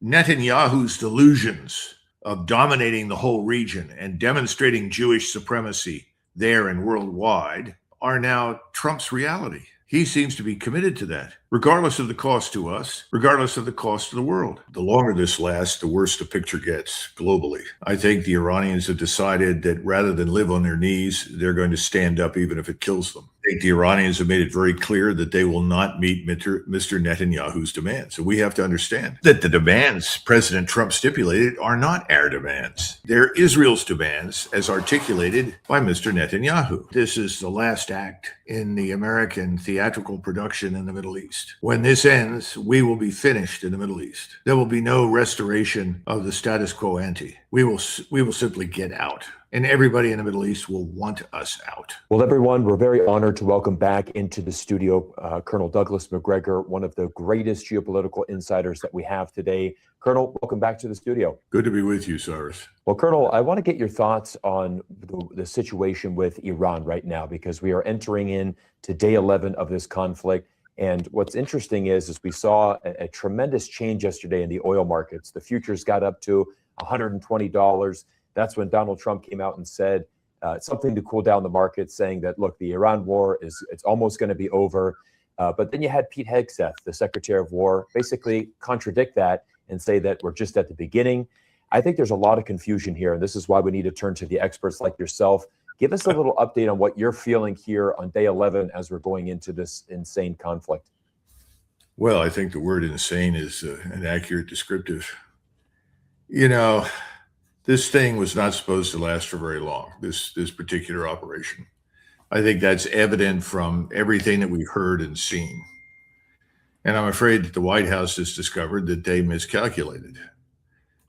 Netanyahu's delusions of dominating the whole region and demonstrating Jewish supremacy there and worldwide are now Trump's reality. He seems to be committed to that, regardless of the cost to us, regardless of the cost to the world. The longer this lasts, the worse the picture gets globally. I think the Iranians have decided that rather than live on their knees, they're going to stand up even if it kills them. I think the Iranians have made it very clear that they will not meet Mr. Netanyahu's demands. So we have to understand that the demands President Trump stipulated are not our demands. They're Israel's demands as articulated by Mr. Netanyahu. This is the last act in the American theatrical production in the Middle East. When this ends, we will be finished in the Middle East. There will be no restoration of the status quo ante. We will simply get out. And everybody in the Middle East will want us out. Well, everyone, we're very honored to welcome back into the studio Colonel Douglas Macgregor, one of the greatest geopolitical insiders that we have today. Colonel, welcome back to the studio. Good to be with you, Cyrus. Well, Colonel, I want to get your thoughts on the situation with Iran right now, because we are entering into day 11 of this conflict. And what's interesting is we saw a tremendous change yesterday in the oil markets. The futures got up to $120. That's when Donald Trump came out and said something to cool down the market, saying that, look, the Iran war it's almost going to be over. But then you had Pete Hegseth, the Secretary of War, basically contradict that and say that we're just at the beginning. I think there's a lot of confusion here, and this is why we need to turn to the experts like yourself. Give us a little update on what you're feeling here on day 11 as we're going into this insane conflict. Well, I think the word insane is an accurate descriptive. You know, this thing was not supposed to last for very long, this particular operation. I think that's evident from everything that we've heard and seen. And I'm afraid that the White House has discovered that they miscalculated.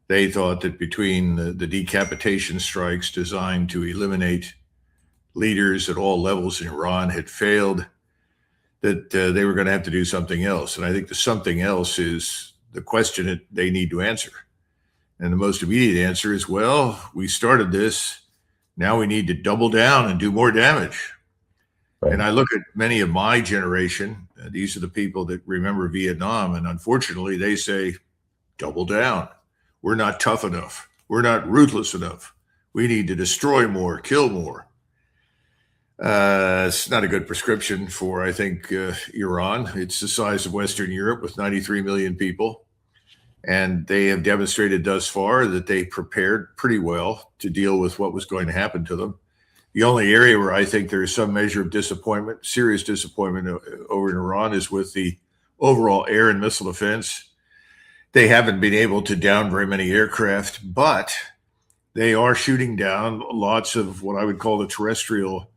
They thought that between the decapitation strikes designed to eliminate leaders at all levels in Iran had failed, that they were going to have to do something else. And I think the something else is the question that they need to answer. And the most immediate answer is, well, we started this. Now we need to double down and do more damage. Right. And I look at many of my generation. These are the people that remember Vietnam. And unfortunately, they say, double down. We're not tough enough. We're not ruthless enough. We need to destroy more, kill more. It's not a good prescription for, I think, Iran. It's the size of Western Europe with 93 million people. And they have demonstrated thus far that they prepared pretty well to deal with what was going to happen to them. The only area where I think there is some measure of disappointment, serious disappointment over in Iran, is with the overall air and missile defense. They haven't been able to down very many aircraft, but they are shooting down lots of what I would call the terrestrial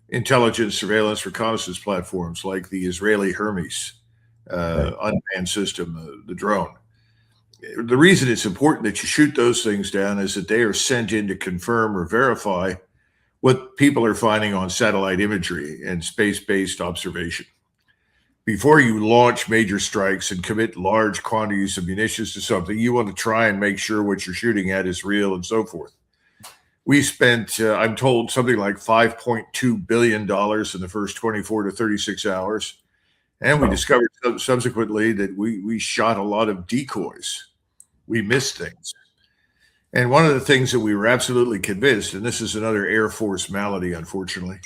intelligence, surveillance, reconnaissance platforms, like the Israeli Hermes unmanned system, the drone. The reason it's important that you shoot those things down is that they are sent in to confirm or verify what people are finding on satellite imagery and space-based observation. Before you launch major strikes and commit large quantities of munitions to something, you want to try and make sure what you're shooting at is real and so forth. We spent, I'm told, something like $5.2 billion in the first 24 to 36 hours. And we discovered subsequently that we shot a lot of decoys. We missed things. And one of the things that we were absolutely convinced, and this is another Air Force malady, unfortunately,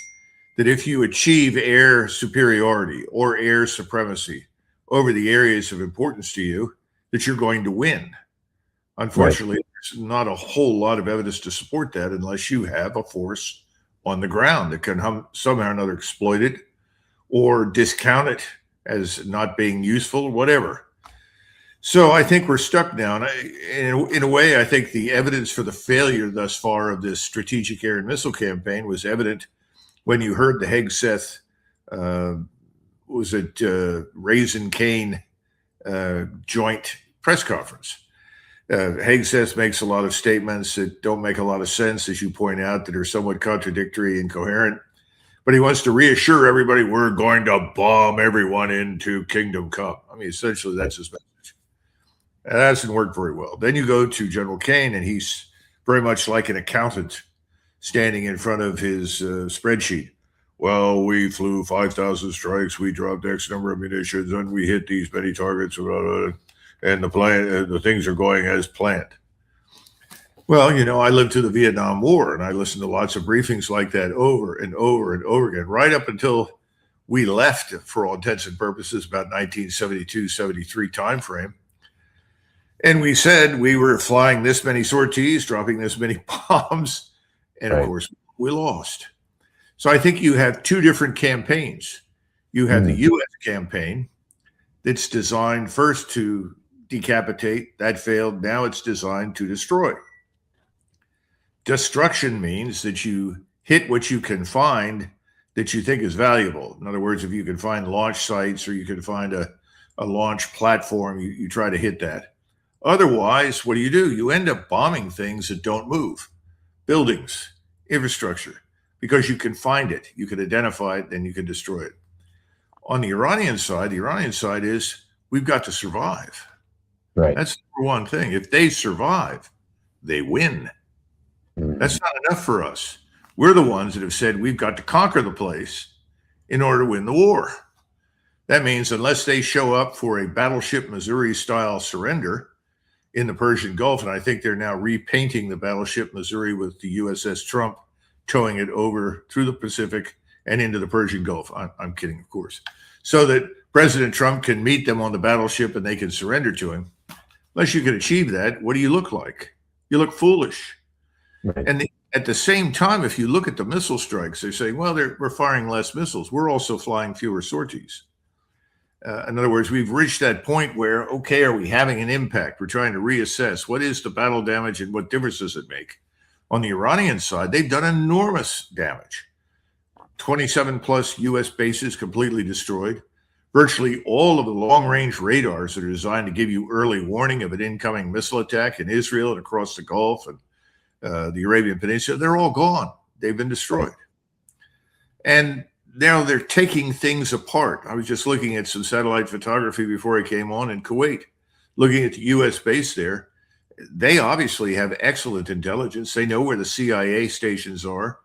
that if you achieve air superiority or air supremacy over the areas of importance to you, that you're going to win. Unfortunately, there's not a whole lot of evidence to support that unless you have a force on the ground that can somehow or another exploit it or discount it as not being useful, whatever. So I think we're stuck now. And in a way, I think the evidence for the failure thus far of this strategic air and missile campaign was evident when you heard the Hegseth, Raisin Cane joint press conference. Hegseth makes a lot of statements that don't make a lot of sense, as you point out, that are somewhat contradictory and incoherent. But he wants to reassure everybody we're going to bomb everyone into Kingdom Come. I mean, essentially, that's his message. And that hasn't worked very well. Then you go to General Kane, and he's very much like an accountant standing in front of his spreadsheet. Well, we flew 5,000 strikes, we dropped X number of munitions, and we hit these many targets. and the things are going as planned. Well, I lived through the Vietnam War, and I listened to lots of briefings like that over and over and over again, right up until we left, for all intents and purposes, about 1972, 73 timeframe. And we said we were flying this many sorties, dropping this many bombs, and of course, we lost. So I think you have two different campaigns. You have the U.S. campaign that's designed first to decapitate. That failed. Now it's designed to destroy. Destruction means that you hit what you can find that you think is valuable. In other words, if you can find launch sites or you can find a launch platform, you try to hit that. Otherwise, what do? You end up bombing things that don't move, buildings, infrastructure, because you can find it, you can identify it, then you can destroy it. On the Iranian side is we've got to survive. Right. That's the number one thing. If they survive, they win. That's not enough for us. We're the ones that have said we've got to conquer the place in order to win the war. That means unless they show up for a battleship Missouri-style surrender in the Persian Gulf, and I think they're now repainting the battleship Missouri with the USS Trump, towing it over through the Pacific and into the Persian Gulf. I'm kidding, of course. So that President Trump can meet them on the battleship and they can surrender to him. Unless you can achieve that, what do you look like? You look foolish. Right. And at the same time, if you look at the missile strikes, they're saying, well, we're firing less missiles. We're also flying fewer sorties. In other words, we've reached that point where, okay, are we having an impact? We're trying to reassess what is the battle damage and what difference does it make? On the Iranian side, they've done enormous damage. 27 plus U.S. bases completely destroyed. Virtually all of the long-range radars that are designed to give you early warning of an incoming missile attack in Israel and across the Gulf and the Arabian Peninsula, they're all gone. They've been destroyed. And now they're taking things apart. I was just looking at some satellite photography before I came on in Kuwait, looking at the U.S. base there. They obviously have excellent intelligence. They know where the CIA stations are.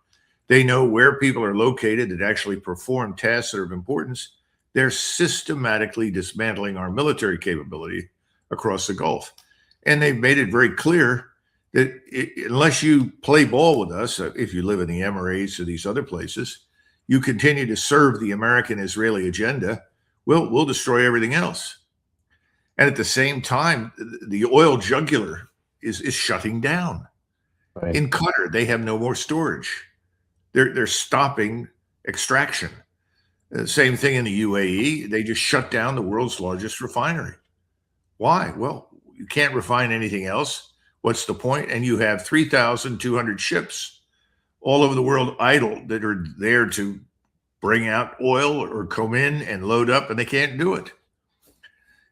They know where people are located that actually perform tasks that are of importance. They're systematically dismantling our military capability across the Gulf. And they've made it very clear that unless you play ball with us, if you live in the Emirates or these other places, you continue to serve the American-Israeli agenda, we'll destroy everything else. And at the same time, the oil jugular is shutting down. Right. In Qatar, they have no more storage. They're stopping extraction. Same thing in the UAE. They just shut down the world's largest refinery. Why? Well, you can't refine anything else. What's the point? And you have 3,200 ships all over the world idle that are there to bring out oil or come in and load up, and they can't do it.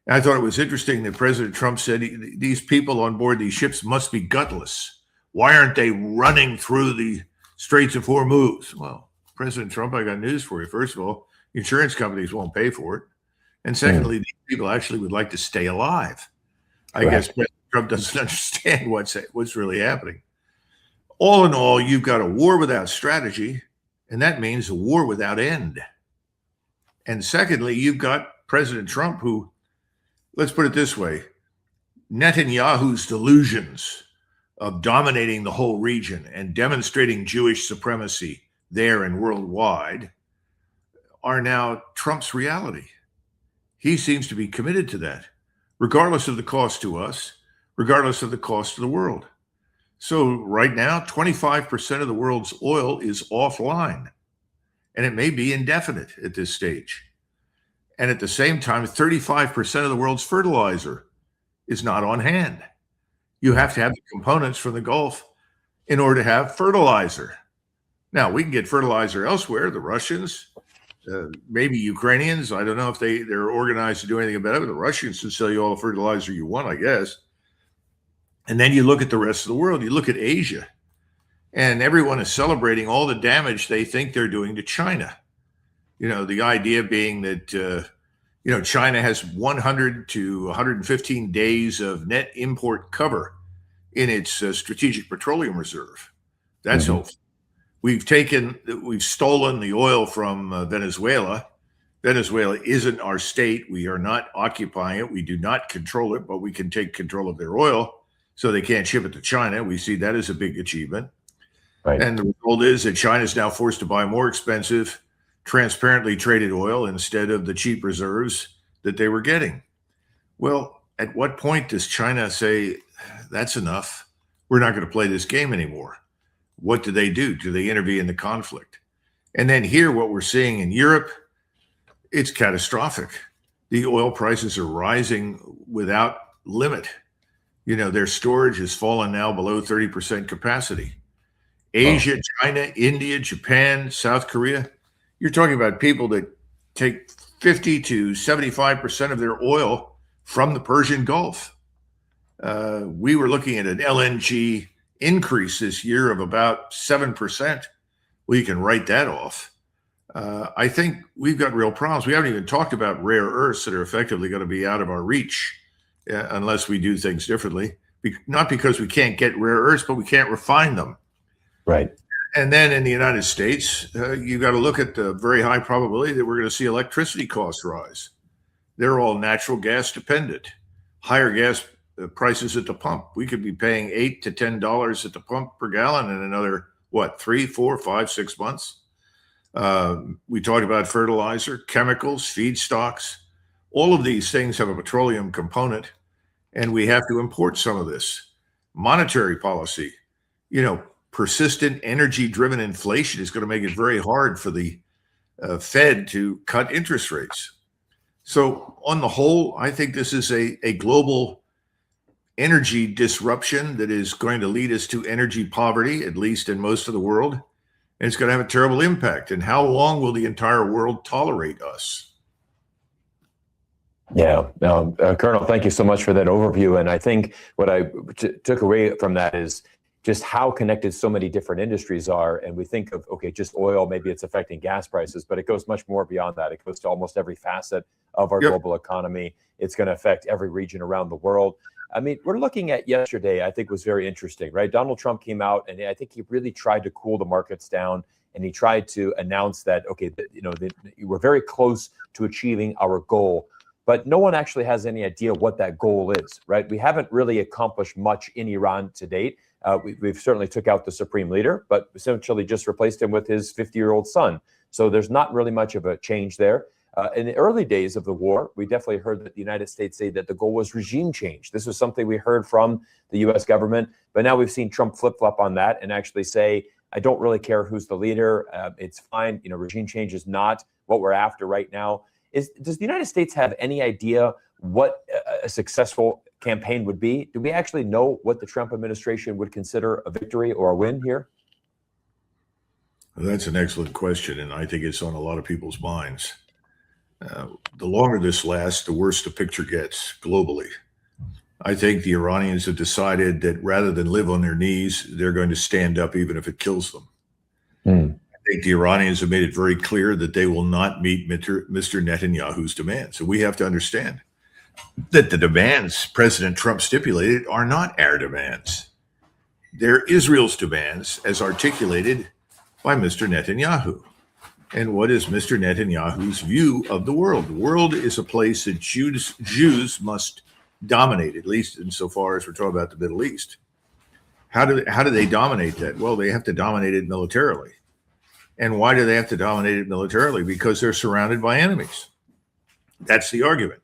And I thought it was interesting that President Trump said these people on board these ships must be gutless. Why aren't they running through the Straits of Hormuz? Well, President Trump, I got news for you. First of all, insurance companies won't pay for it. And secondly, these people actually would like to stay alive. I guess President Trump doesn't understand what's really happening. All in all, you've got a war without strategy, and that means a war without end. And secondly, you've got President Trump who, let's put it this way, Netanyahu's delusions of dominating the whole region and demonstrating Jewish supremacy there and worldwide are now Trump's reality. He seems to be committed to that, regardless of the cost to us, regardless of the cost to the world. So right now, 25% of the world's oil is offline, and it may be indefinite at this stage. And at the same time, 35% of the world's fertilizer is not on hand. You have to have the components from the Gulf in order to have fertilizer. Now, we can get fertilizer elsewhere, the Russians, maybe Ukrainians. I don't know if they're organized to do anything about it, but the Russians can sell you all the fertilizer you want, I guess. And then you look at the rest of the world, you look at Asia, and everyone is celebrating all the damage they think they're doing to China. You know, the idea being that, China has 100 to 115 days of net import cover in its strategic petroleum reserve. That's hopeful. We've stolen the oil from Venezuela. Venezuela isn't our state. We are not occupying it. We do not control it, but we can take control of their oil, so they can't ship it to China. We see that as a big achievement. Right. And the result is that China is now forced to buy more expensive, transparently traded oil instead of the cheap reserves that they were getting. Well, at what point does China say, that's enough? We're not going to play this game anymore. What do? Do they intervene in the conflict? And then here, what we're seeing in Europe, it's catastrophic. The oil prices are rising without limit. Their storage has fallen now below 30% capacity. Asia, China, India, Japan, South Korea, you're talking about people that take 50 to 75% of their oil from the Persian Gulf. We were looking at an LNG increase this year of about 7%. Well, you can write that off. I think we've got real problems. We haven't even talked about rare earths that are effectively going to be out of our reach unless we do things differently. Not because we can't get rare earths, but we can't refine them. Right. And then in the United States, you've got to look at the very high probability that we're going to see electricity costs rise. They're all natural gas dependent. Higher gas prices at the pump. We could be paying $8 to $10 at the pump per gallon in another, 3, 4, 5, 6 months. We talked about fertilizer, chemicals, feedstocks. All of these things have a petroleum component, and we have to import some of this. Monetary policy, persistent energy-driven inflation is going to make it very hard for the Fed to cut interest rates. So on the whole, I think this is a global energy disruption that is going to lead us to energy poverty, at least in most of the world. And it's going to have a terrible impact. And how long will the entire world tolerate us? Yeah. Colonel, thank you so much for that overview. And I think what I took away from that is just how connected so many different industries are. And we think of, just oil, maybe it's affecting gas prices, but it goes much more beyond that. It goes to almost every facet of our global economy. It's going to affect every region around the world. I mean, we're looking at yesterday, I think was very interesting, right? Donald Trump came out and I think he really tried to cool the markets down. And he tried to announce that, we're very close to achieving our goal. But no one actually has any idea what that goal is, right? We haven't really accomplished much in Iran to date. We've certainly took out the supreme leader, but essentially just replaced him with his 50-year-old son. So there's not really much of a change there. In the early days of the war, we definitely heard that the United States say that the goal was regime change. This was something we heard from the U.S. government, but now we've seen Trump flip-flop on that and actually say, I don't really care who's the leader. It's fine. Regime change is not what we're after right now. Does the United States have any idea what a successful campaign would be? Do we actually know what the Trump administration would consider a victory or a win here? Well, that's an excellent question, and I think it's on a lot of people's minds. The longer this lasts, the worse the picture gets globally. I think the Iranians have decided that rather than live on their knees, they're going to stand up even if it kills them. I think the Iranians have made it very clear that they will not meet Mr. Netanyahu's demands. So we have to understand that the demands President Trump stipulated are not our demands. They're Israel's demands as articulated by Mr. Netanyahu. And what is Mr. Netanyahu's view of the world? The world is a place that Jews must dominate, at least insofar as we're talking about the Middle East. How do they dominate that? Well, they have to dominate it militarily. And why do they have to dominate it militarily? Because they're surrounded by enemies. That's the argument.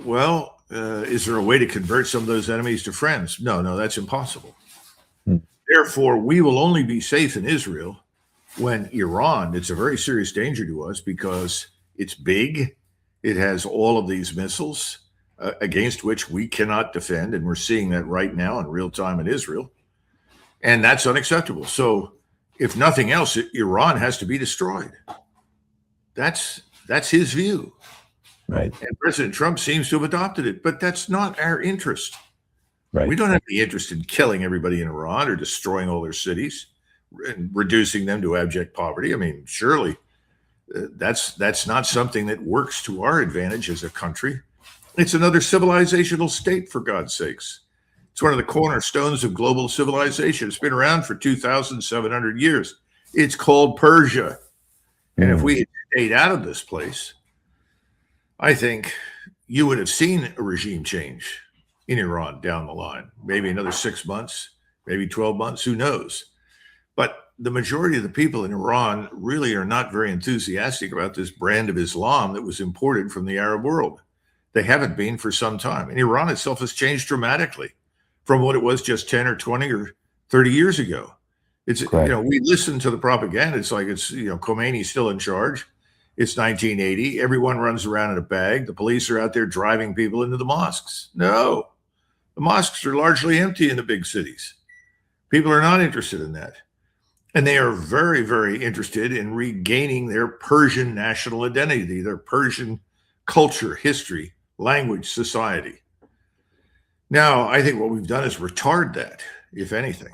Well, is there a way to convert some of those enemies to friends? No, that's impossible. Therefore, we will only be safe in Israel when Iran, it's a very serious danger to us because it's big. It has all of these missiles against which we cannot defend. And we're seeing that right now in real time in Israel. And that's unacceptable. So if nothing else, Iran has to be destroyed. That's his view. Right. And President Trump seems to have adopted it, but that's not our interest. Right. We don't have any interest in killing everybody in Iran or destroying all their cities and reducing them to abject poverty. I mean, surely that's not something that works to our advantage as a country. It's another civilizational state, for God's sakes. It's one of the cornerstones of global civilization. It's been around for 2,700 years. It's called Persia. And if we had stayed out of this place, I think you would have seen a regime change in Iran down the line, maybe another 6 months, maybe 12 months, who knows? But the majority of the people in Iran really are not very enthusiastic about this brand of Islam that was imported from the Arab world. They haven't been for some time. And Iran itself has changed dramatically from what it was just 10 or 20 or 30 years ago. It's, Correct. we listen to the propaganda. It's like Khomeini's still in charge. It's 1980. Everyone runs around in a bag. The police are out there driving people into the mosques. No, the mosques are largely empty in the big cities. People are not interested in that. And they are very, very interested in regaining their Persian national identity, their Persian culture, history, language, society. Now, I think what we've done is retard that, if anything.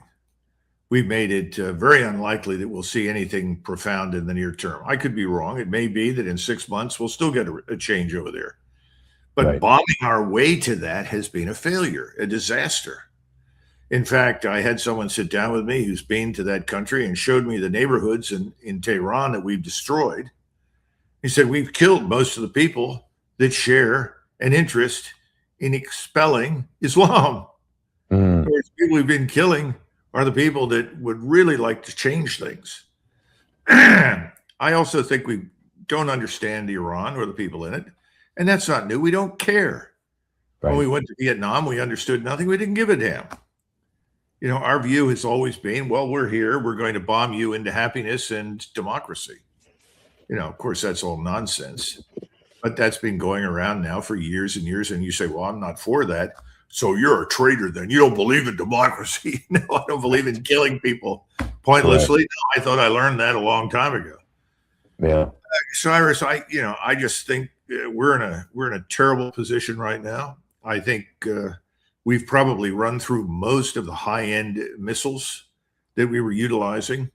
We've made it very unlikely that we'll see anything profound in the near term. I could be wrong. It may be that in 6 months, we'll still get a change over there. But Right. bombing our way to that has been a failure, a disaster. In fact, I had someone sit down with me who's been to that country and showed me the neighborhoods in Tehran that we've destroyed. He said, we've killed most of the people that share an interest in expelling Islam. Mm. Of course, people we've been killing are the people that would really like to change things. I also think we don't understand Iran or the people in it. And that's not new. We don't care. Right. When we went to Vietnam, we understood nothing. We didn't give a damn. Our view has always been, well, we're here. We're going to bomb you into happiness and democracy. Of course, that's all nonsense. But that's been going around now for years and years. And you say, well, I'm not for that. So you're a traitor then. You don't believe in democracy. No, I don't believe in killing people pointlessly. No, I thought I learned that a long time ago. Yeah. Cyrus, I just think we're in a terrible position right now. I think we've probably run through most of the high-end missiles that we were utilizing.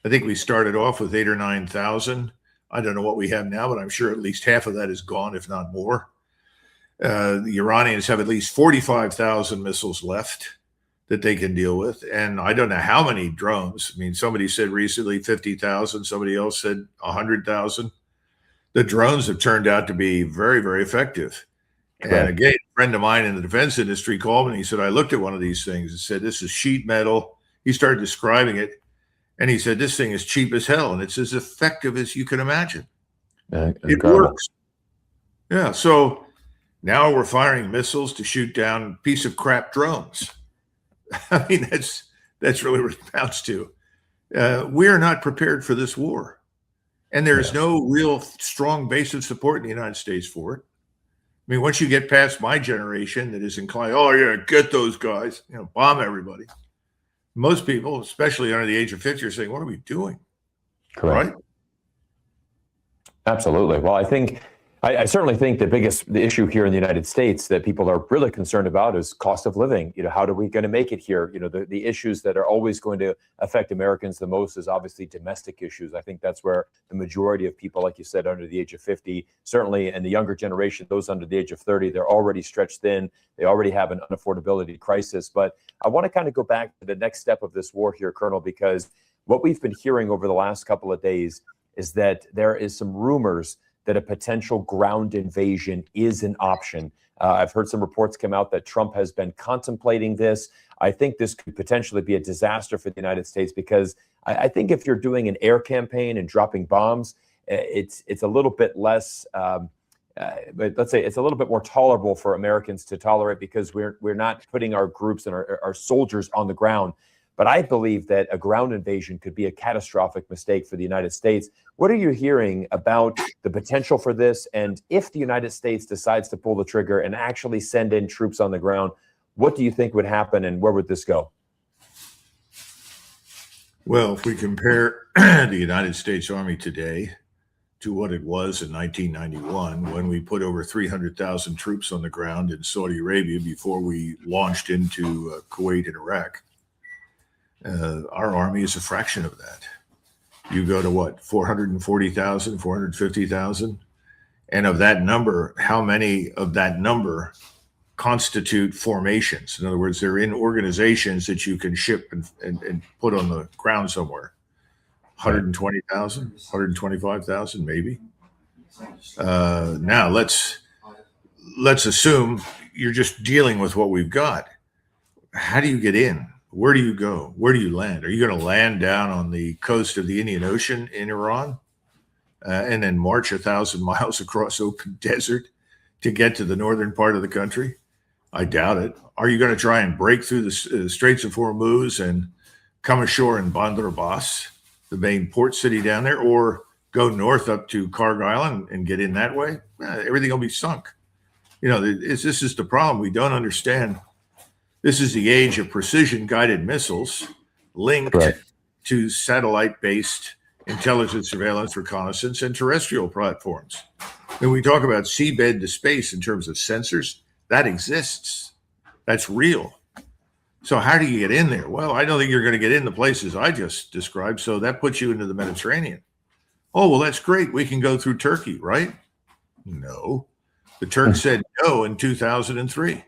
I think we started off with 8,000 or 9,000. I don't know what we have now, but I'm sure at least half of that is gone, if not more. The Iranians have at least 45,000 missiles left that they can deal with. And I don't know how many drones. I mean, somebody said recently 50,000. Somebody else said 100,000. The drones have turned out to be very, very effective. Correct. And again, a friend of mine in the defense industry called me and he said, I looked at one of these things and said, this is sheet metal. He started describing it. And he said, this thing is cheap as hell. And it's as effective as you can imagine. It works. Yeah. So now we're firing missiles to shoot down piece of crap drones. I mean, that's really what it amounts to. We are not prepared for this war. And there's no real strong base of support in the United States for it. I mean, once you get past my generation that is inclined, oh, yeah, get those guys, bomb everybody. Most people, especially under the age of 50, are saying, what are we doing? Correct. Right? Absolutely. Well, I certainly think the issue here in the United States that people are really concerned about is cost of living. How are we going to make it here? The issues that are always going to affect Americans the most is obviously domestic issues. I think that's where the majority of people, like you said, under the age of 50, certainly in the younger generation, those under the age of 30, they're already stretched thin. They already have an unaffordability crisis. But I want to kind of go back to the next step of this war here, Colonel, because what we've been hearing over the last couple of days is that there is some rumors that a potential ground invasion is an option. I've heard some reports come out that Trump has been contemplating this. I think this could potentially be a disaster for the United States because I think if you're doing an air campaign and dropping bombs, it's a little bit less, let's say it's a little bit more tolerable for Americans to tolerate because we're not putting our groups and our soldiers on the ground. But I believe that a ground invasion could be a catastrophic mistake for the United States. What are you hearing about the potential for this? And if the United States decides to pull the trigger and actually send in troops on the ground, what do you think would happen and where would this go? Well, if we compare the United States Army today to what it was in 1991, when we put over 300,000 troops on the ground in Saudi Arabia before we launched into Kuwait and Iraq, our army is a fraction of that. You go to what, 440,000, 450,000? And of that number, how many of that number constitute formations? In other words, they're in organizations that you can ship and put on the ground somewhere. 120,000, 125,000, maybe. Now let's assume you're just dealing with what we've got. How do you get in? Where do you go? Where do you land? Are you going to land down on the coast of the Indian Ocean in Iran and then march 1,000 miles across open desert to get to the northern part of the country? I doubt it. Are you going to try and break through the Straits of Hormuz and come ashore in Bandar Abbas, the main port city down there, or go north up to Cargill and get in that way? Everything will be sunk. This is the problem. We don't understand. This is the age of precision-guided missiles linked to satellite-based intelligence, surveillance, reconnaissance, and terrestrial platforms. When we talk about seabed to space in terms of sensors, that exists. That's real. So how do you get in there? Well, I don't think you're going to get in the places I just described, so that puts you into the Mediterranean. Oh, well, that's great. We can go through Turkey, right? No. The Turks said no in 2003.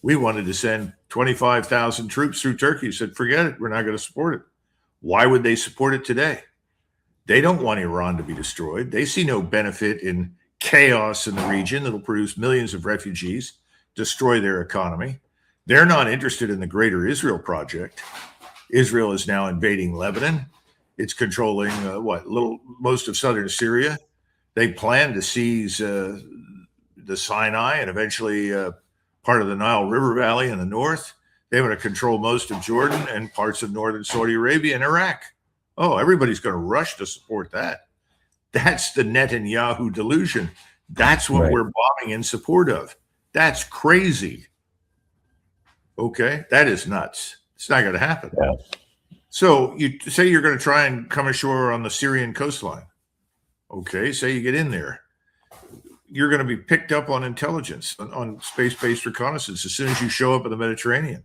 We wanted to send 25,000 troops through Turkey. Said, forget it. We're not going to support it. Why would they support it today? They don't want Iran to be destroyed. They see no benefit in chaos in the region that'll produce millions of refugees, destroy their economy. They're not interested in the Greater Israel project. Israel is now invading Lebanon. It's controlling most of southern Syria. They plan to seize the Sinai and eventually part of the Nile River Valley in the north. They want to control most of Jordan and parts of northern Saudi Arabia and Iraq. Oh, everybody's going to rush to support that. That's the Netanyahu delusion. That's what we're bombing in support of. That's crazy. Okay, that is nuts. It's not going to happen. Yeah. So you say you're going to try and come ashore on the Syrian coastline. Okay, say you get in there. You're going to be picked up on intelligence, on space-based reconnaissance as soon as you show up in the Mediterranean.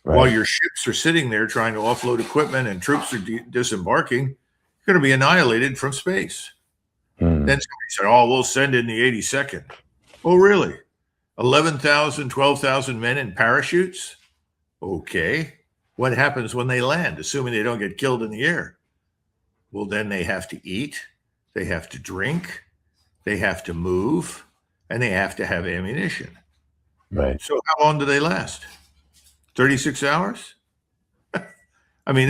Right. While your ships are sitting there trying to offload equipment and troops are disembarking, you're going to be annihilated from space. Then somebody said, oh, we'll send in the 82nd. Oh, really? 11,000, 12,000 men in parachutes? Okay. What happens when they land, assuming they don't get killed in the air? Well, then they have to eat, they have to drink, they have to move, and they have to have ammunition. Right. So how long do they last? 36 hours? I mean,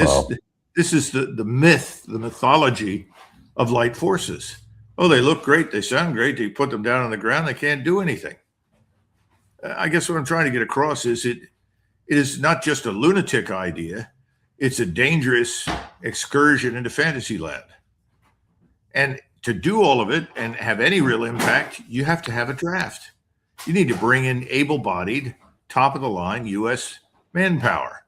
this is the myth, the mythology of light forces. Oh, they look great. They sound great. You put them down on the ground, they can't do anything. I guess what I'm trying to get across is it is not just a lunatic idea. It's a dangerous excursion into fantasy land. And to do all of it and have any real impact, you have to have a draft. You need to bring in able-bodied, top-of-the-line U.S. manpower.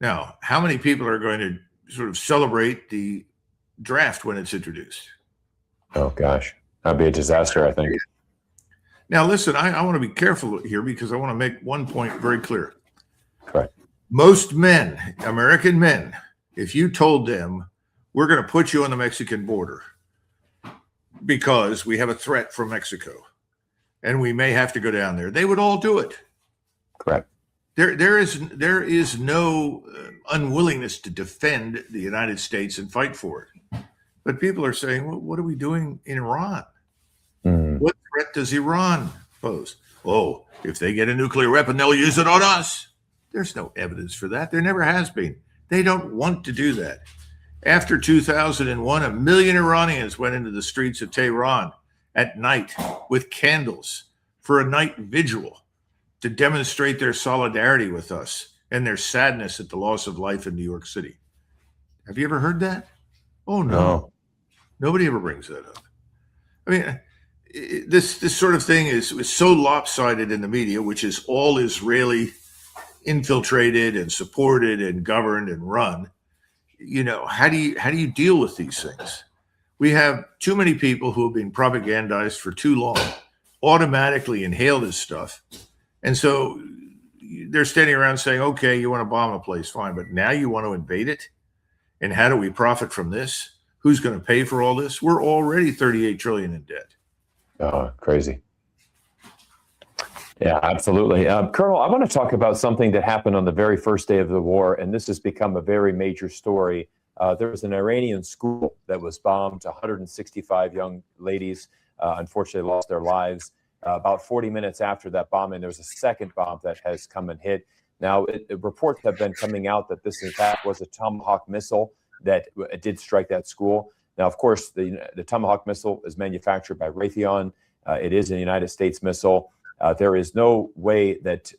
Now, how many people are going to sort of celebrate the draft when it's introduced? Oh, gosh. That'd be a disaster, I think. Now, listen, I want to be careful here because I want to make one point very clear. Correct. Most men, American men, if you told them, we're going to put you on the Mexican border because we have a threat from Mexico and we may have to go down there, they would all do it. Correct. There is no unwillingness to defend the United States and fight for it. But people are saying, well, what are we doing in Iran? What threat does Iran pose? Oh, if they get a nuclear weapon, they'll use it on us. There's no evidence for that. There never has been. They don't want to do that. After 2001, 1 million Iranians went into the streets of Tehran at night with candles for a night vigil to demonstrate their solidarity with us and their sadness at the loss of life in New York City. Have you ever heard that? Oh, no. Nobody ever brings that up. I mean, this sort of thing is so lopsided in the media, which is all Israeli infiltrated and supported and governed and run. You know, how do you deal with these things? We have too many people who have been propagandized for too long, automatically inhale this stuff. And so they're standing around saying, okay, you want to bomb a place, fine, but now you want to invade it? And how do we profit from this? Who's going to pay for all this? We're already $38 trillion in debt. Oh, crazy. Yeah, absolutely. Colonel, I want to talk about something that happened on the very first day of the war, and this has become a very major story There was an Iranian school that was bombed. 165 young ladies, unfortunately, lost their lives. About 40 minutes after that bombing, there was a second bomb that has come and hit. Now, reports have been coming out that this, in fact, was a Tomahawk missile that did strike that school. Now, of course, the Tomahawk missile is manufactured by Raytheon. It is a United States missile. There is no way that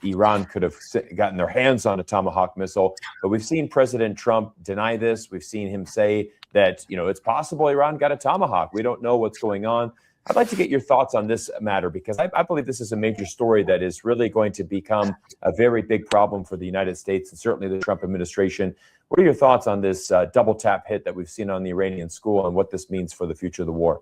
Iran could have gotten their hands on a Tomahawk missile. But we've seen President Trump deny this. We've seen him say that, it's possible Iran got a Tomahawk. We don't know what's going on. I'd like to get your thoughts on this matter, because I believe this is a major story that is really going to become a very big problem for the United States and certainly the Trump administration. What are your thoughts on this double tap hit that we've seen on the Iranian school and what this means for the future of the war?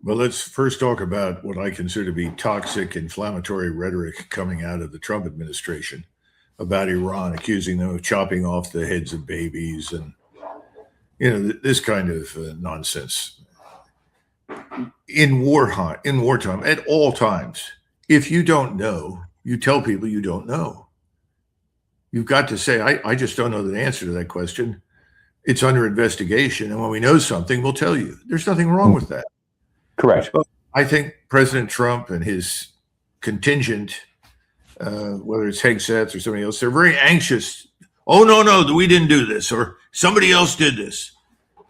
Well, let's first talk about what I consider to be toxic, inflammatory rhetoric coming out of the Trump administration about Iran, accusing them of chopping off the heads of babies and, this kind of nonsense. In wartime, at all times, if you don't know, you tell people you don't know. You've got to say, I just don't know the answer to that question. It's under investigation. And when we know something, we'll tell you. There's nothing wrong with that. Correct. But I think President Trump and his contingent, whether it's Hegseth or somebody else, they're very anxious. Oh, no, we didn't do this, or somebody else did this.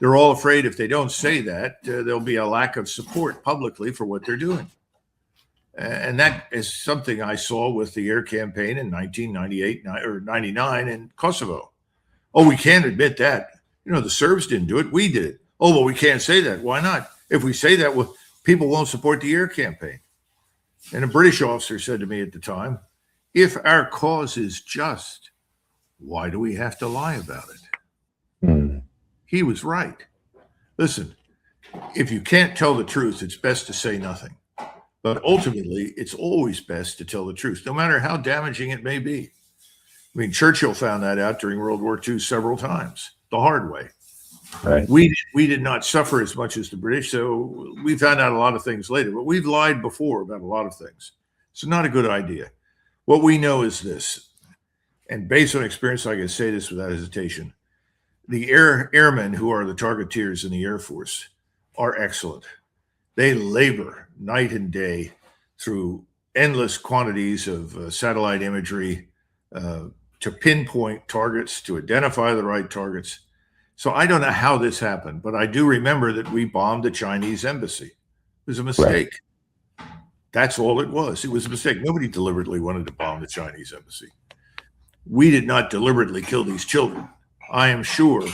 They're all afraid if they don't say that, there'll be a lack of support publicly for what they're doing. And that is something I saw with the air campaign in 1998 or 99 in Kosovo. Oh, we can't admit that. The Serbs didn't do it. We did it. Oh, well, we can't say that. Why not? If we say that, well, people won't support the air campaign. And a British officer said to me at the time, if our cause is just, why do we have to lie about it? He was right. Listen, if you can't tell the truth, it's best to say nothing. But ultimately, it's always best to tell the truth, no matter how damaging it may be. I mean, Churchill found that out during World War II several times, the hard way. Right. We did not suffer as much as the British, so we found out a lot of things later. But we've lied before about a lot of things. It's not a good idea. What we know is this, and based on experience, I can say this without hesitation. The airmen who are the targeteers in the Air Force are excellent. They labor night and day through endless quantities of satellite imagery to pinpoint targets, to identify the right targets. So I don't know how this happened, but I do remember that we bombed the Chinese embassy. It was a mistake. Right. That's all it was. It was a mistake. Nobody deliberately wanted to bomb the Chinese embassy. We did not deliberately kill these children. I am sure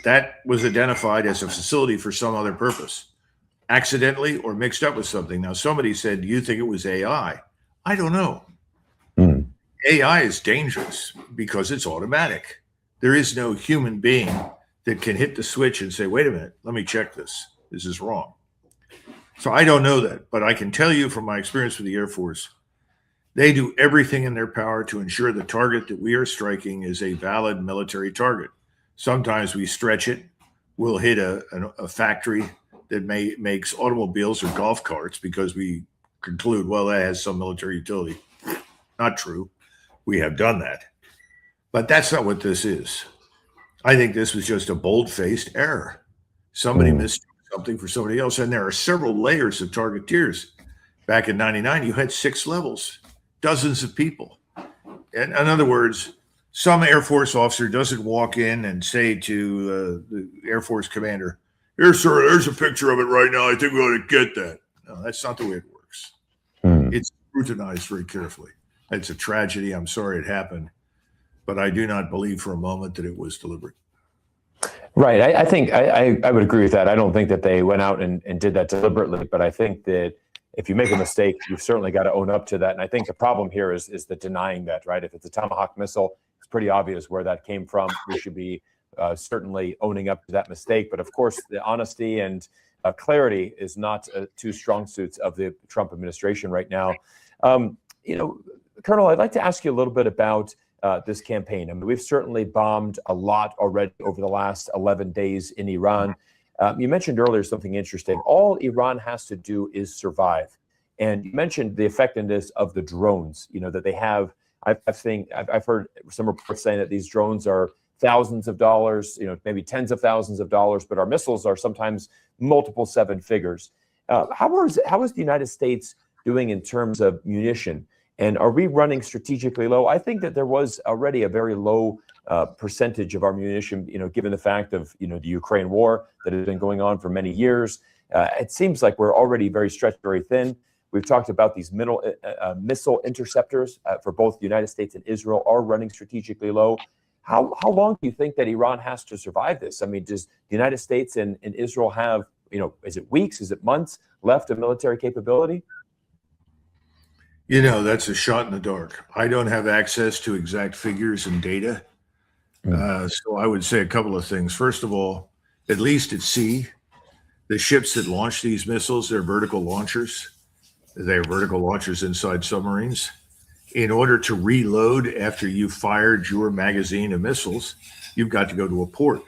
that was identified as a facility for some other purpose, accidentally or mixed up with something. Now, somebody said, do you think it was AI? I don't know. AI is dangerous because it's automatic. There is no human being that can hit the switch and say, wait a minute, let me check this. This is wrong. So I don't know that, but I can tell you from my experience with the Air Force, they do everything in their power to ensure the target that we are striking is a valid military target. Sometimes we stretch it. We'll hit a factory that makes automobiles or golf carts because we conclude, well, that has some military utility. Not true. We have done that. But that's not what this is. I think this was just a bold-faced error. Somebody mistook something for somebody else. And there are several layers of targeteers. Back in 99, you had 6 levels, dozens of people. And in other words, some Air Force officer doesn't walk in and say to the Air Force commander, here, sir, there's a picture of it right now. I think we ought to get that. No, that's not the way it works. It's scrutinized very carefully. It's a tragedy. I'm sorry it happened. But I do not believe for a moment that it was deliberate. Right. I think I would agree with that. I don't think that they went out and did that deliberately, but I think that if you make a mistake, you've certainly got to own up to that. And I think the problem here is the denying that, right? If it's a Tomahawk missile, it's pretty obvious where that came from. We should be certainly owning up to that mistake. But of course, the honesty and clarity is not two strong suits of the Trump administration right now. Colonel, I'd like to ask you a little bit about this campaign. I mean, we've certainly bombed a lot already over the last 11 days in Iran. You mentioned earlier something interesting. All Iran has to do is survive. And you mentioned the effectiveness of the drones, that they have. I've heard some reports saying that these drones are thousands of dollars, maybe tens of thousands of dollars, but our missiles are sometimes multiple seven figures. How is the United States doing in terms of munition? And are we running strategically low? I think that there was already a very low percentage of our munition, given the fact of, the Ukraine war that has been going on for many years. It seems like we're already very stretched, very thin. We've talked about these missile interceptors for both the United States and Israel are running strategically low. How long do you think that Iran has to survive this? I mean, does the United States and Israel have, is it weeks, is it months left of military capability? That's a shot in the dark. I don't have access to exact figures and data. So I would say a couple of things. First of all, at least at sea, the ships that launch these missiles, they're vertical launchers. They're vertical launchers inside submarines. In order to reload after you've fired your magazine of missiles, you've got to go to a port.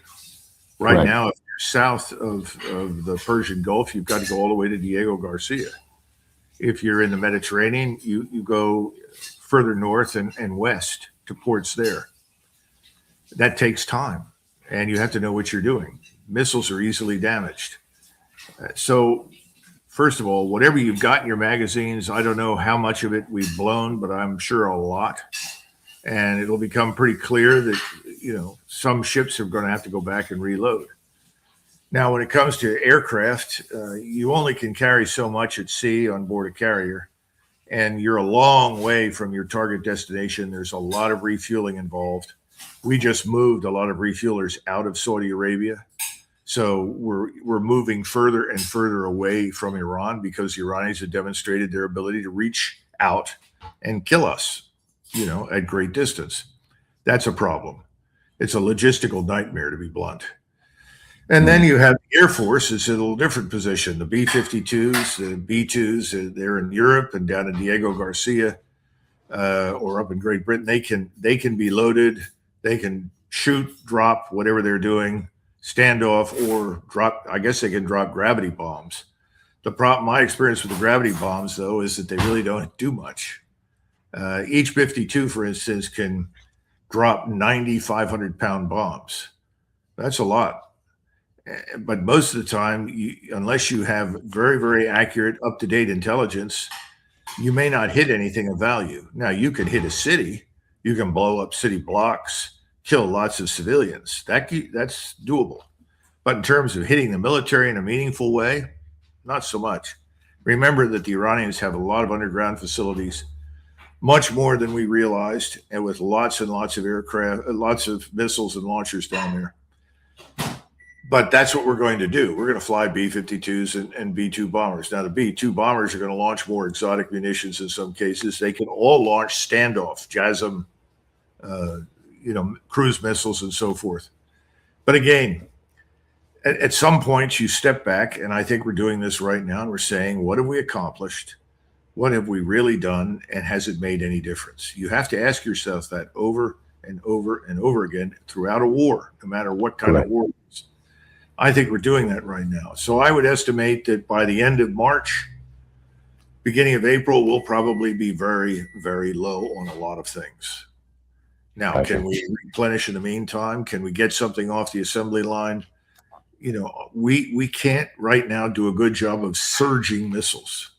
Right now, if you're south of the Persian Gulf, you've got to go all the way to Diego Garcia. If you're in the Mediterranean, you go further north and west to ports there. That takes time, and you have to know what you're doing. Missiles are easily damaged. So, first of all, whatever you've got in your magazines, I don't know how much of it we've blown, but I'm sure a lot. And it'll become pretty clear that, some ships are going to have to go back and reload. Now, when it comes to aircraft, you only can carry so much at sea on board a carrier, and you're a long way from your target destination. There's a lot of refueling involved. We just moved a lot of refuelers out of Saudi Arabia. So we're moving further and further away from Iran because the Iranians have demonstrated their ability to reach out and kill us, at great distance. That's a problem. It's a logistical nightmare, to be blunt. And then you have the Air Force is in a little different position. The B-52s, the B-2s, they're in Europe and down in Diego Garcia or up in Great Britain. They can be loaded. They can shoot, drop, whatever they're doing, standoff, or drop. I guess they can drop gravity bombs. My experience with the gravity bombs, though, is that they really don't do much. Each 52, for instance, can drop 90 500-pound bombs. That's a lot. But most of the time, unless you have very, very accurate, up-to-date intelligence, you may not hit anything of value. Now, you can hit a city. You can blow up city blocks, kill lots of civilians. That's doable. But in terms of hitting the military in a meaningful way, not so much. Remember that the Iranians have a lot of underground facilities, much more than we realized, and with lots and lots of aircraft, lots of missiles and launchers down there. But that's what we're going to do. We're going to fly B-52s and B-2 bombers. Now, the B-2 bombers are going to launch more exotic munitions in some cases. They can all launch standoff, JASSM, cruise missiles and so forth. But again, at some point you step back, and I think we're doing this right now, and we're saying, what have we accomplished? What have we really done? And has it made any difference? You have to ask yourself that over and over and over again throughout a war, no matter what kind of war it is. I think we're doing that right now. So I would estimate that by the end of March, beginning of April, we'll probably be very, very low on a lot of things. Now, can we replenish in the meantime? Can we get something off the assembly line? We can't right now do a good job of surging missiles.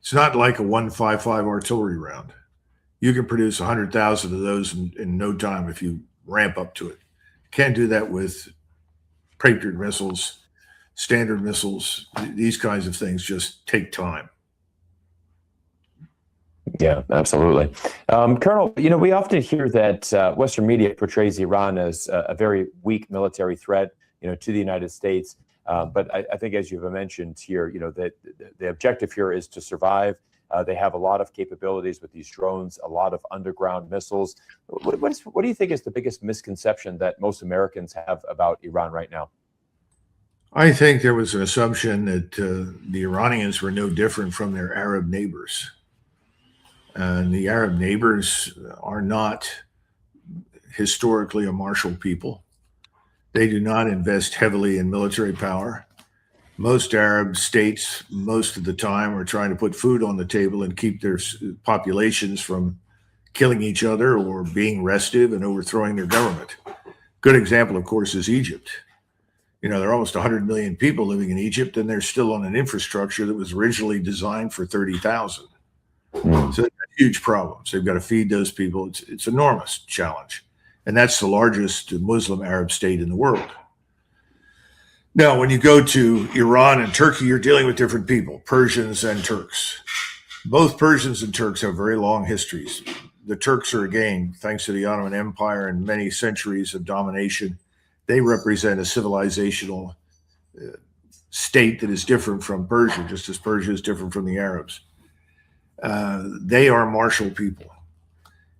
It's not like a 155 artillery round. You can produce 100,000 of those in no time if you ramp up to it. Can't do that with Patriot missiles, standard missiles. These kinds of things just take time. Yeah, absolutely. Colonel, we often hear that Western media portrays Iran as a very weak military threat, to the United States. But I think, as you've mentioned here, that the objective here is to survive. They have a lot of capabilities with these drones, a lot of underground missiles. What do you think is the biggest misconception that most Americans have about Iran right now? I think there was an assumption that the Iranians were no different from their Arab neighbors. And the Arab neighbors are not historically a martial people. They do not invest heavily in military power. Most Arab states, most of the time, are trying to put food on the table and keep their populations from killing each other or being restive and overthrowing their government. Good example, of course, is Egypt. You know, there are almost 100 million people living in Egypt, and they're still on an infrastructure that was originally designed for 30,000. So they've got huge problems. They've got to feed those people. It's an enormous challenge. And that's the largest Muslim Arab state in the world. Now, when you go to Iran and Turkey, you're dealing with different people, Persians and Turks. Both Persians and Turks have very long histories. The Turks are, again, thanks to the Ottoman Empire and many centuries of domination, they represent a civilizational state that is different from Persia, just as Persia is different from the Arabs. They are martial people.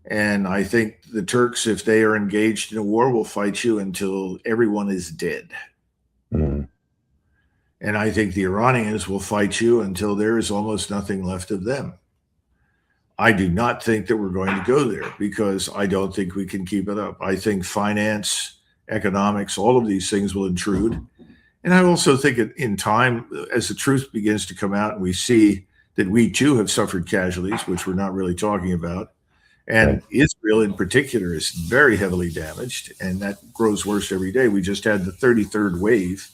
And I think the Turks, if they are engaged in a war, will fight you until everyone is dead. And I think the Iranians will fight you until there is almost nothing left of them. I do not think that we're going to go there because I don't think we can keep it up. I think finance, economics, all of these things will intrude. And I also think in time, as the truth begins to come out and we see that we too have suffered casualties, which we're not really talking about, and Israel in particular is very heavily damaged, and that grows worse every day. We just had the 33rd wave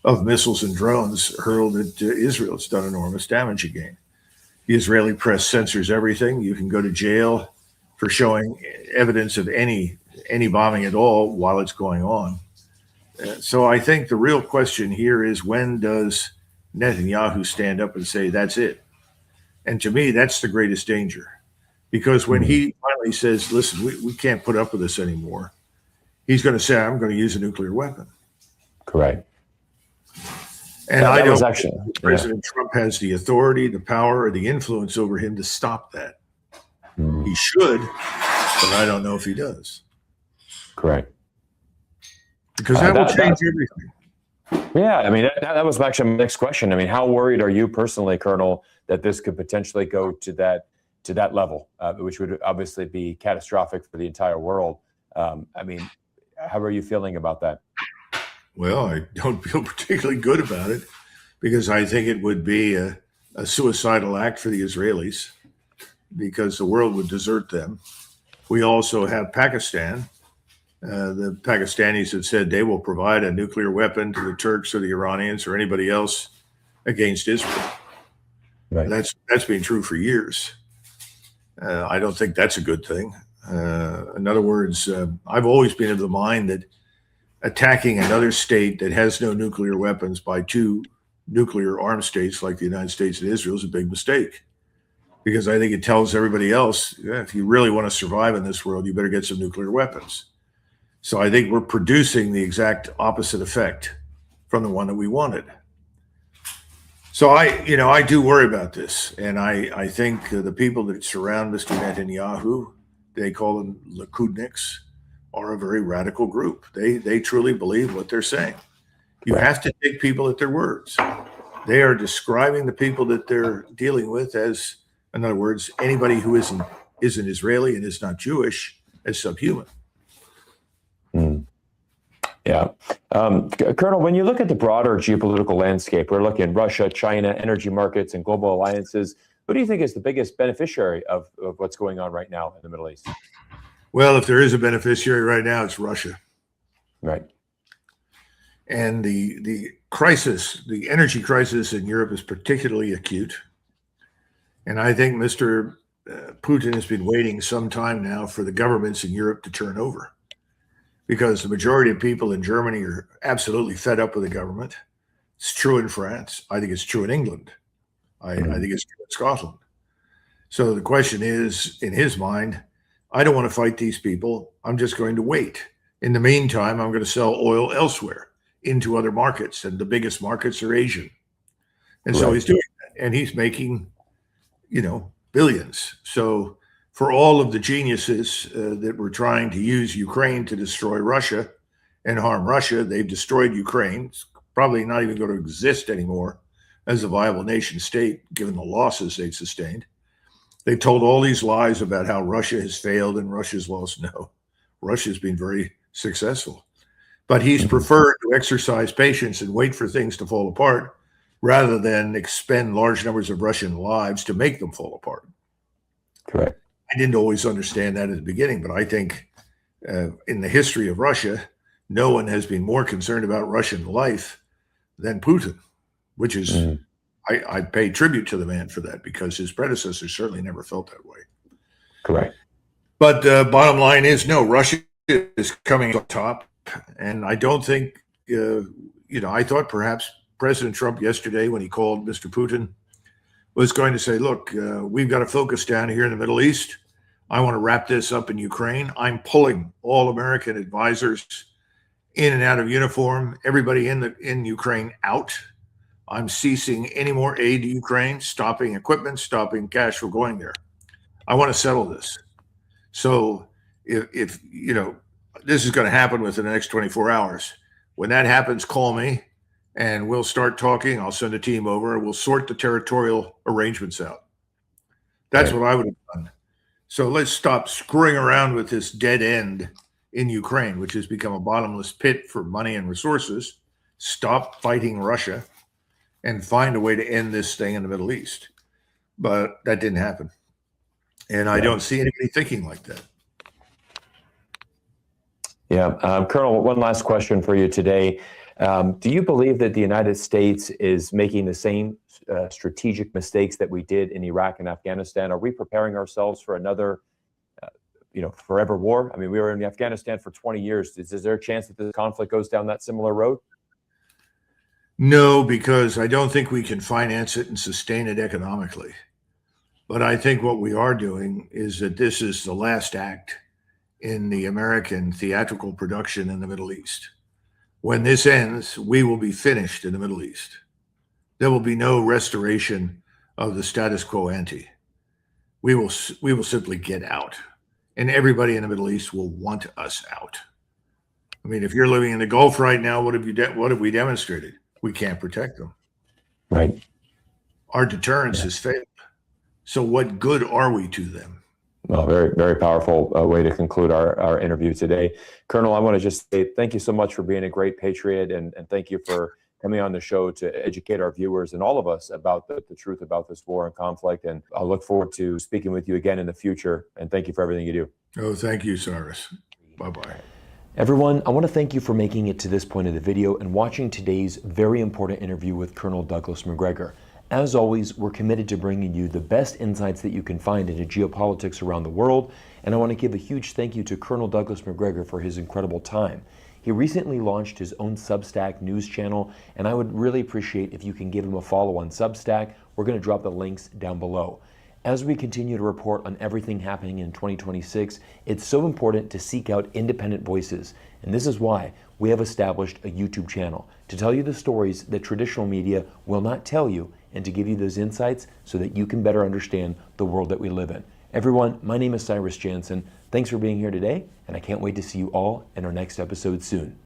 of missiles and drones hurled at Israel. It's done enormous damage again. The Israeli press censors everything. You can go to jail for showing evidence of any bombing at all while it's going on. So I think the real question here is, when does Netanyahu stand up and say, that's it? And to me, that's the greatest danger. Because when he finally says, listen, we can't put up with this anymore, he's going to say, I'm going to use a nuclear weapon. Correct. And I don't think President Trump has the authority, the power, or the influence over him to stop that. He should, but I don't know if he does. Correct. Because that will change everything. Yeah, I mean, that was actually my next question. I mean, how worried are you personally, Colonel, that this could potentially go to that level, which would obviously be catastrophic for the entire world? I mean, how are you feeling about that? Well, I don't feel particularly good about it because I think it would be a suicidal act for the Israelis because the world would desert them. We also have Pakistan. The Pakistanis have said they will provide a nuclear weapon to the Turks or the Iranians or anybody else against Israel. Right. That's been true for years. I don't think that's a good thing. In other words, I've always been of the mind that attacking another state that has no nuclear weapons by two nuclear armed states like the United States and Israel is a big mistake. Because I think it tells everybody else, if you really want to survive in this world, you better get some nuclear weapons. So I think we're producing the exact opposite effect from the one that we wanted. So I do worry about this. And I think the people that surround Mr. Netanyahu, they call them Likudniks, are a very radical group. They truly believe what they're saying. You have to take people at their words. They are describing the people that they're dealing with as, in other words, anybody who isn't Israeli and is not Jewish as subhuman. Yeah. Colonel, when you look at the broader geopolitical landscape, we're looking at Russia, China, energy markets, and global alliances. Who do you think is the biggest beneficiary of what's going on right now in the Middle East? Well, if there is a beneficiary right now, it's Russia. Right. And the crisis, the energy crisis in Europe is particularly acute. And I think Mr. Putin has been waiting some time now for the governments in Europe to turn over, because the majority of people in Germany are absolutely fed up with the government. It's true in France. I think it's true in England. I think it's true in Scotland. So the question is, in his mind, I don't want to fight these people. I'm just going to wait. In the meantime, I'm going to sell oil elsewhere into other markets, and the biggest markets are Asian. And so he's doing that, and he's making, billions. So for all of the geniuses that were trying to use Ukraine to destroy Russia and harm Russia, they've destroyed Ukraine. It's probably not even going to exist anymore as a viable nation state, given the losses they've sustained. They've told all these lies about how Russia has failed and Russia's lost. No, Russia's been very successful. But he's preferred to exercise patience and wait for things to fall apart rather than expend large numbers of Russian lives to make them fall apart. Correct. I didn't always understand that at the beginning, but I think in the history of Russia, no one has been more concerned about Russian life than Putin, which is, Mm, I pay tribute to the man for that because his predecessors certainly never felt that way. correct. But the bottom line is no, Russia is coming on top. And I don't think, I thought perhaps President Trump yesterday, when he called Mr. Putin, was going to say, look, we've got to focus down here in the Middle East. I want to wrap this up in Ukraine. I'm pulling all American advisors in and out of uniform, everybody in Ukraine out. I'm ceasing any more aid to Ukraine, stopping equipment, stopping cash from going there. I want to settle this. So if this is going to happen within the next 24 hours. When that happens, call me and we'll start talking. I'll send a team over. We'll sort the territorial arrangements out. That's Right. what I would have done. So let's stop screwing around with this dead end in Ukraine, which has become a bottomless pit for money and resources. Stop fighting Russia and find a way to end this thing in the Middle East. But that didn't happen. And I Yeah. don't see anybody thinking like that. Yeah. Colonel, one last question for you today. Do you believe that the United States is making the same strategic mistakes that we did in Iraq and Afghanistan? Are we preparing ourselves for another, forever war? I mean, we were in Afghanistan for 20 years. Is there a chance that the conflict goes down that similar road? No, because I don't think we can finance it and sustain it economically. But I think what we are doing is that this is the last act in the American theatrical production in the Middle East. When this ends, we will be finished in the Middle East. There will be no restoration of the status quo ante. We will simply get out, and everybody in the Middle East will want us out. I mean, if you're living in the Gulf right now, what have we demonstrated? We can't protect them. Right. Our deterrence has failed. So what good are we to them? Well, very, very powerful way to conclude our interview today. Colonel, I want to just say thank you so much for being a great patriot, and thank you for coming on the show to educate our viewers and all of us about the truth about this war and conflict. And I'll look forward to speaking with you again in the future. And thank you for everything you do. Oh, thank you, Cyrus. Bye-bye. Everyone, I want to thank you for making it to this point of the video and watching today's very important interview with Colonel Douglas Macgregor. As always, we're committed to bringing you the best insights that you can find into geopolitics around the world, and I want to give a huge thank you to Colonel Douglas Macgregor for his incredible time. He recently launched his own Substack news channel, and I would really appreciate if you can give him a follow on Substack. We're going to drop the links down below. As we continue to report on everything happening in 2026, it's so important to seek out independent voices. And this is why we have established a YouTube channel to tell you the stories that traditional media will not tell you and to give you those insights so that you can better understand the world that we live in. Everyone, my name is Cyrus Jansen. Thanks for being here today, and I can't wait to see you all in our next episode soon.